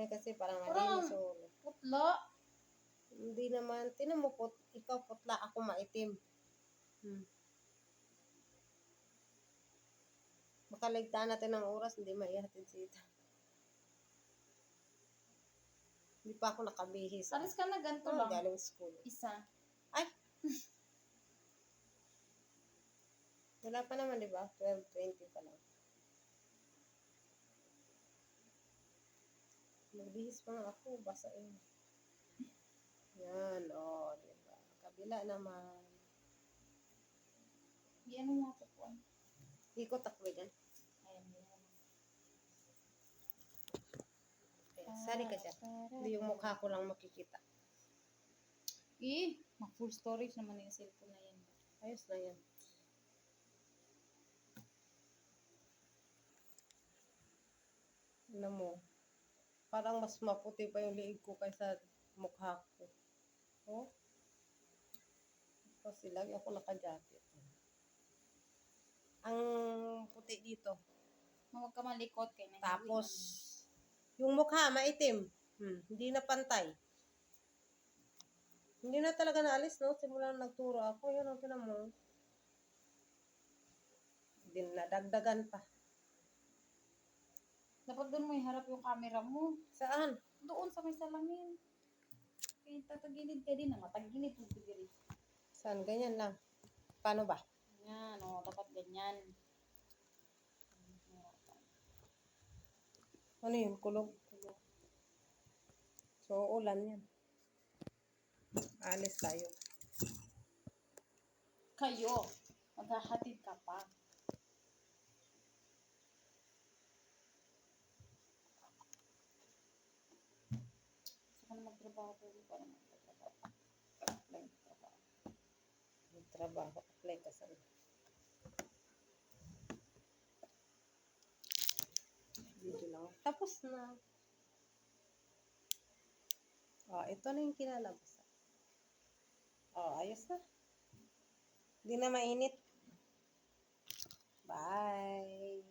Kasi parang Parang malinis ulo. putla. Hindi naman. Tinan mo, ikaw putla, ako maitim. Makaligtaan natin ng oras, hindi maihatid sita. Hindi pa ako nakabihis. Alis ka na ganito lang. Galing school. Isa. Ay! Wala pa naman, di ba? 12:20 pa lang. Magbihis pa nga ako, basain. Yan, di ba? Kabila naman. Yan mo mga pupuan. Ikot ako dyan. Ayan, yan. Sari ka dyan. Hindi yung mukha ko lang makikita. Full storage naman yung cellphone na yan. Ayos na yan. Alam mo, parang mas maputi pa yung liig ko kaysa mukha ko. Oh? Kasi lagi ako naka-jacket. Ang puti dito. Huwag ka malikot kay na. Tapos, yung mukha maitim. Hindi na pantay. Hindi na talaga naalis, no? Simula nagturo ako, yun ang tinan mo. Hindi na dagdagan pa. Dapat doon mo iharap yung camera mo. Saan? Doon sa may salamin. Kaya tatagilid ka din. Matagilid mo siguro. Saan? Ganyan lang. Paano ba? Yan, dapat ganyan. Ano yun? Kulog? So, ulan yan. Alis tayo. Kayo, maghahatid ka pa. Saka na magtrabaho ko. Para magtrabaho. Magtrabaho. Apply ka saan? Dito lang. Tapos na. Ito na yung kinalabasan. Ayos na. Hindi na mainit. Bye.